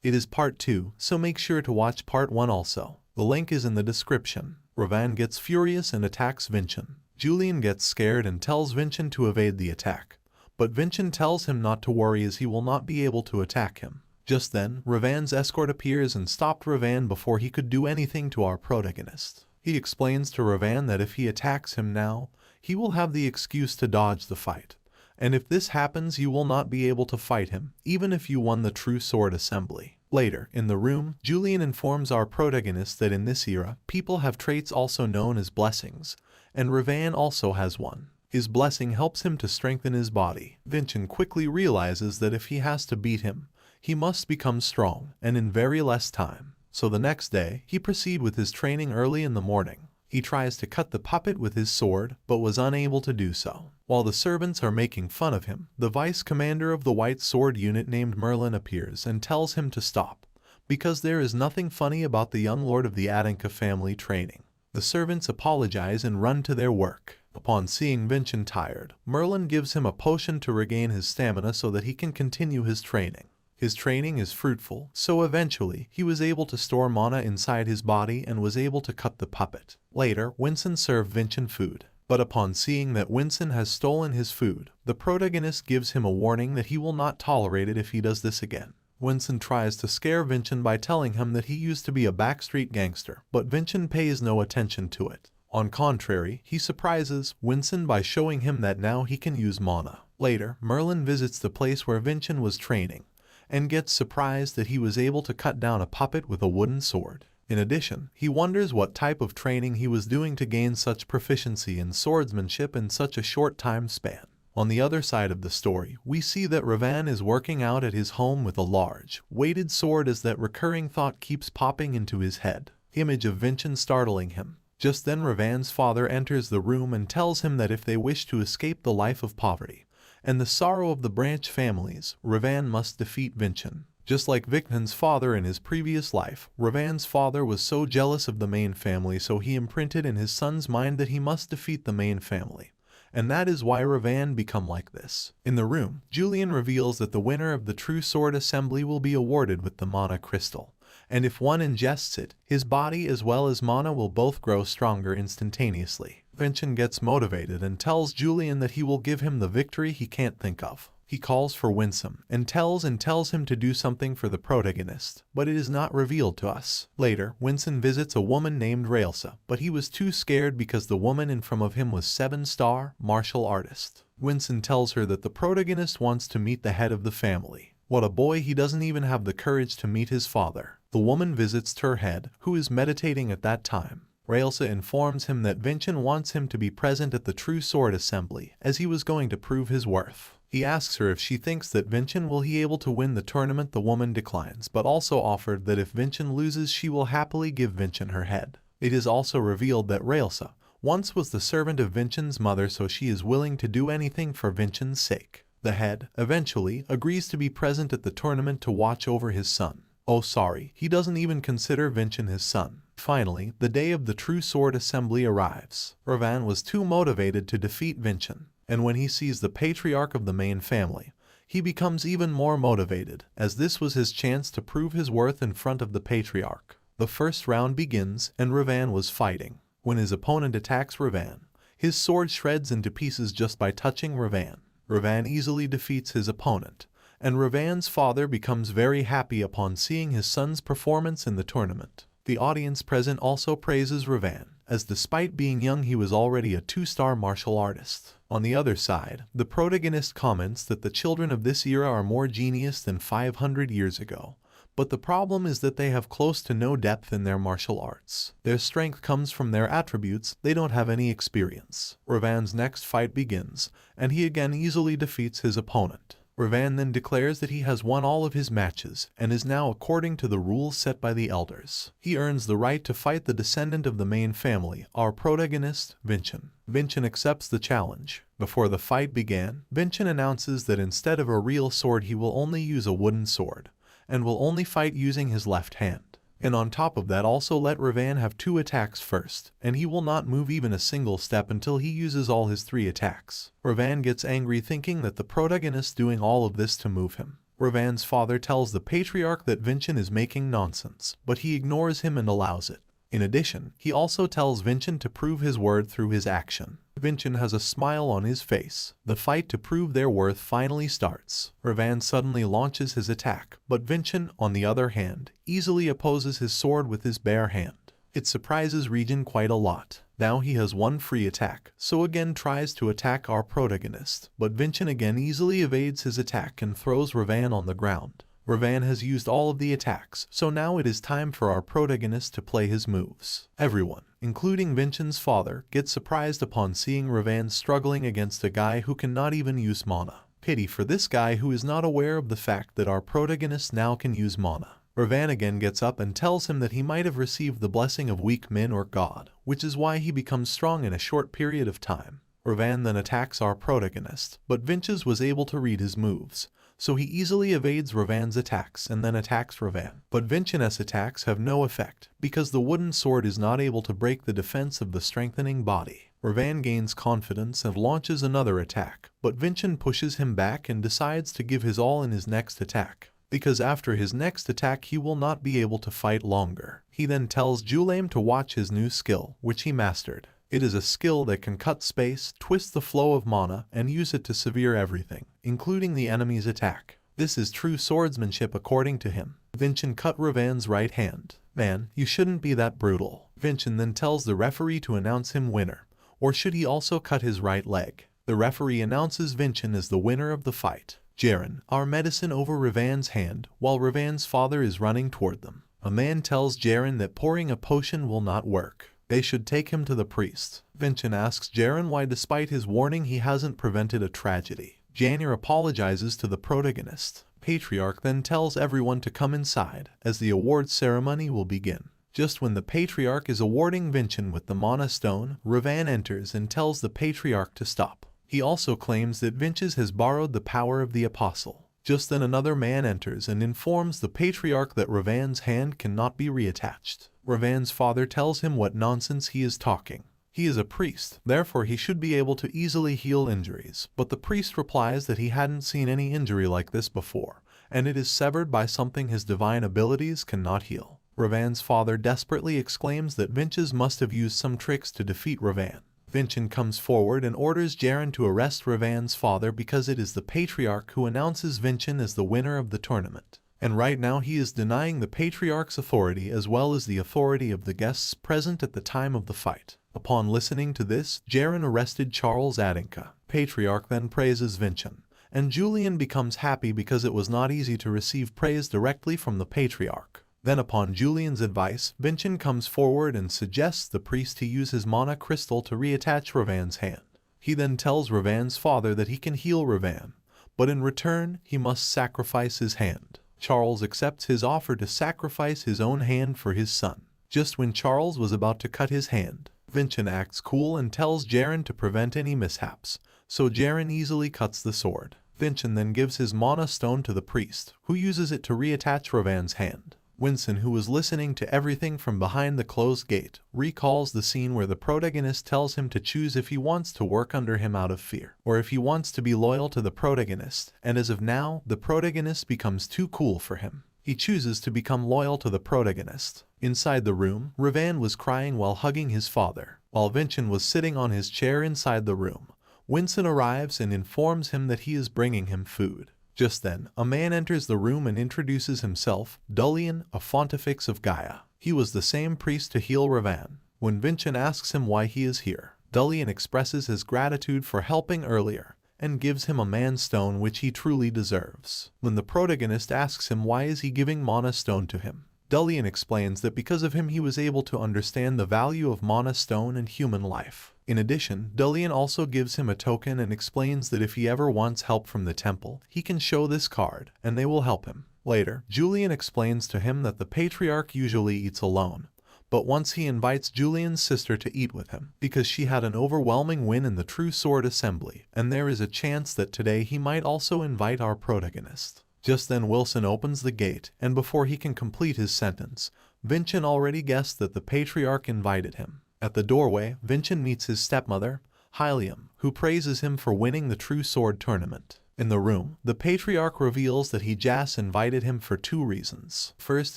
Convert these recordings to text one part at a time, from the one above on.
It is part 2, so make sure to watch part 1 also. The link is in the description. Ravan gets furious and attacks Vincent. Julian gets scared and tells Vincent to evade the attack. But Vincent tells him not to worry as he will not be able to attack him. Just then, Ravan's escort appears and stopped Ravan before he could do anything to our protagonist. He explains to Ravan that if he attacks him now, he will have the excuse to dodge the fight. And if this happens, you will not be able to fight him, even if you won the True Sword Assembly. Later, in the room, Julian informs our protagonist that in this era, people have traits also known as blessings, and Ravan also has one. His blessing helps him to strengthen his body. Vincent quickly realizes that if he has to beat him, he must become strong, and in very less time. So the next day, he proceeds with his training early in the morning. He tries to cut the puppet with his sword, but was unable to do so. While the servants are making fun of him, the vice commander of the White Sword unit named Merlin appears and tells him to stop, because there is nothing funny about the young lord of the Anime family training. The servants apologize and run to their work. Upon seeing Vincent tired, Merlin gives him a potion to regain his stamina so that he can continue his training. His training is fruitful, so eventually he was able to store mana inside his body and was able to cut the puppet. Later, Winston served Vincent food, but upon seeing that Winston has stolen his food, the protagonist gives him a warning that he will not tolerate it if he does this again. Winston tries to scare Vincent by telling him that he used to be a backstreet gangster, but Vincent pays no attention to it. On contrary, he surprises Winston by showing him that now he can use mana. Later, Merlin visits the place where Vincent was training, and gets surprised that he was able to cut down a puppet with a wooden sword. In addition, he wonders what type of training he was doing to gain such proficiency in swordsmanship in such a short time span. On the other side of the story, we see that Ravan is working out at his home with a large, weighted sword as that recurring thought keeps popping into his head. Image of Vincent startling him. Just then Ravan's father enters the room and tells him that if they wish to escape the life of poverty and the sorrow of the branch families, Ravan must defeat Vincent. Just like Vincent's father in his previous life, Ravan's father was so jealous of the main family, so he imprinted in his son's mind that he must defeat the main family. And that is why Ravan become like this. In the room, Julian reveals that the winner of the True Sword Assembly will be awarded with the Mana Crystal. And if one ingests it, his body as well as mana will both grow stronger instantaneously. Vincent gets motivated and tells Julian that he will give him the victory he can't think of. He calls for Winsome and tells him to do something for the protagonist, but it is not revealed to us. Later, Winston visits a woman named Raelsa, but he was too scared because the woman in front of him was 7-star martial artist. Winston tells her that the protagonist wants to meet the head of the family. What a boy, he doesn't even have the courage to meet his father. The woman visits her head, who is meditating at that time. Raelsa informs him that Vincent wants him to be present at the True Sword Assembly, as he was going to prove his worth. He asks her if she thinks that Vincent will be able to win the tournament. The woman declines, but also offered that if Vincent loses she will happily give Vincent her head. It is also revealed that Raelsa once was the servant of Vincent's mother, so she is willing to do anything for Vincent's sake. The head, eventually, agrees to be present at the tournament to watch over his son. Oh sorry, he doesn't even consider Vincent his son. Finally, the day of the True Sword Assembly arrives. Ravan was too motivated to defeat Vincent, and when he sees the patriarch of the main family, he becomes even more motivated, as this was his chance to prove his worth in front of the patriarch. The first round begins, and Ravan was fighting. When his opponent attacks Ravan, his sword shreds into pieces just by touching Ravan. Ravan easily defeats his opponent, and Ravan's father becomes very happy upon seeing his son's performance in the tournament. The audience present also praises Ravan, as despite being young he was already a 2-star martial artist. On the other side, the protagonist comments that the children of this era are more genius than 500 years ago, but the problem is that they have close to no depth in their martial arts. Their strength comes from their attributes, they don't have any experience. Ravan's next fight begins, and he again easily defeats his opponent. Ravan then declares that he has won all of his matches and is now according to the rules set by the elders. He earns the right to fight the descendant of the main family, our protagonist, Vincent. Vincent accepts the challenge. Before the fight began, Vincent announces that instead of a real sword he will only use a wooden sword, and will only fight using his left hand. And on top of that also let Ravan have 2 attacks first, and he will not move even a single step until he uses all his 3 attacks. Ravan gets angry thinking that the protagonist doing all of this to move him. Ravan's father tells the patriarch that Vincent is making nonsense, but he ignores him and allows it. In addition, he also tells Vincent to prove his word through his action. Vincent has a smile on his face. The fight to prove their worth finally starts. Ravan suddenly launches his attack, but Vincent, on the other hand, easily opposes his sword with his bare hand. It surprises Regin quite a lot. Now he has one free attack, so again tries to attack our protagonist, but Vincent again easily evades his attack and throws Ravan on the ground. Ravan has used all of the attacks, so now it is time for our protagonist to play his moves. Everyone, including Vincent's father, gets surprised upon seeing Ravan struggling against a guy who cannot even use mana. Pity for this guy who is not aware of the fact that our protagonist now can use mana. Ravan again gets up and tells him that he might have received the blessing of weak men or God, which is why he becomes strong in a short period of time. Ravan then attacks our protagonist, but Vincent was able to read his moves, so he easily evades Ravan's attacks and then attacks Ravan. But Vincent's attacks have no effect, because the wooden sword is not able to break the defense of the strengthening body. Ravan gains confidence and launches another attack, but Vincent pushes him back and decides to give his all in his next attack, because after his next attack he will not be able to fight longer. He then tells Julame to watch his new skill, which he mastered. It is a skill that can cut space, twist the flow of mana, and use it to sever everything, including the enemy's attack. This is true swordsmanship according to him. Vincent cut Ravan's right hand. Man, you shouldn't be that brutal. Vincent then tells the referee to announce him winner, or should he also cut his right leg? The referee announces Vincent as the winner of the fight. Jaren, our medicine over Ravan's hand, while Ravan's father is running toward them. A man tells Jaren that pouring a potion will not work. They should take him to the priest. Vincent asks Jaren why despite his warning he hasn't prevented a tragedy. Janir apologizes to the protagonist. Patriarch then tells everyone to come inside, as the awards ceremony will begin. Just when the Patriarch is awarding Vincent with the Mana Stone, Ravan enters and tells the Patriarch to stop. He also claims that Vincent has borrowed the power of the Apostle. Just then another man enters and informs the Patriarch that Ravan's hand cannot be reattached. Ravan's father tells him what nonsense he is talking. He is a priest, therefore he should be able to easily heal injuries, but the priest replies that he hadn't seen any injury like this before, and it is severed by something his divine abilities cannot heal. Ravan's father desperately exclaims that Vincent must have used some tricks to defeat Ravan. Vincent comes forward and orders Jaren to arrest Ravan's father because it is the Patriarch who announces Vincent as the winner of the tournament. And right now he is denying the Patriarch's authority as well as the authority of the guests present at the time of the fight. Upon listening to this, Jaren arrested Charles Adinka. Patriarch then praises Vincent, and Julian becomes happy because it was not easy to receive praise directly from the Patriarch. Then upon Julian's advice, Vincent comes forward and suggests the priest to use his mana crystal to reattach Ravan's hand. He then tells Ravan's father that he can heal Ravan, but in return, he must sacrifice his hand. Charles accepts his offer to sacrifice his own hand for his son. Just when Charles was about to cut his hand, Vincent acts cool and tells Jaren to prevent any mishaps, so Jaren easily cuts the sword. Vincent then gives his mana stone to the priest, who uses it to reattach Ravan's hand. Winston, who was listening to everything from behind the closed gate, recalls the scene where the protagonist tells him to choose if he wants to work under him out of fear, or if he wants to be loyal to the protagonist, and as of now, the protagonist becomes too cool for him. He chooses to become loyal to the protagonist. Inside the room, Ravan was crying while hugging his father, while Vincent was sitting on his chair inside the room. Winston arrives and informs him that he is bringing him food. Just then, a man enters the room and introduces himself, Dullian, a Pontifex of Gaia. He was the same priest to heal Ravan. When Vincent asks him why he is here, Dullian expresses his gratitude for helping earlier, and gives him a man stone which he truly deserves. When the protagonist asks him why is he giving mana stone to him, Dullian explains that because of him he was able to understand the value of mana stone and human life. In addition, Dullian also gives him a token and explains that if he ever wants help from the temple, he can show this card, and they will help him. Later, Julian explains to him that the Patriarch usually eats alone, but once he invites Julian's sister to eat with him, because she had an overwhelming win in the True Sword Assembly, and there is a chance that today he might also invite our protagonist. Just then Wilson opens the gate, and before he can complete his sentence, Vincent already guessed that the Patriarch invited him. At the doorway, Vincent meets his stepmother, Hylium, who praises him for winning the True Sword tournament. In the room, the patriarch reveals that he just invited him for 2 reasons. First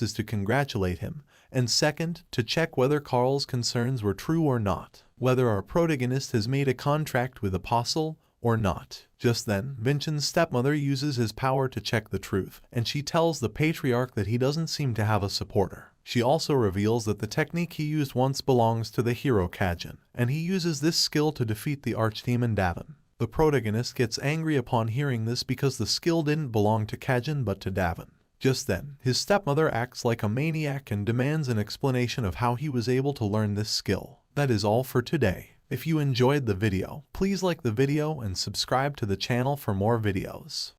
is to congratulate him, and second, to check whether Carl's concerns were true or not, whether our protagonist has made a contract with Apostle or not. Just then, Vincent's stepmother uses his power to check the truth, and she tells the patriarch that he doesn't seem to have a supporter. She also reveals that the technique he used once belongs to the hero Kajin, and he uses this skill to defeat the archdemon Davin. The protagonist gets angry upon hearing this because the skill didn't belong to Kajin but to Davin. Just then, his stepmother acts like a maniac and demands an explanation of how he was able to learn this skill. That is all for today. If you enjoyed the video, please like the video and subscribe to the channel for more videos.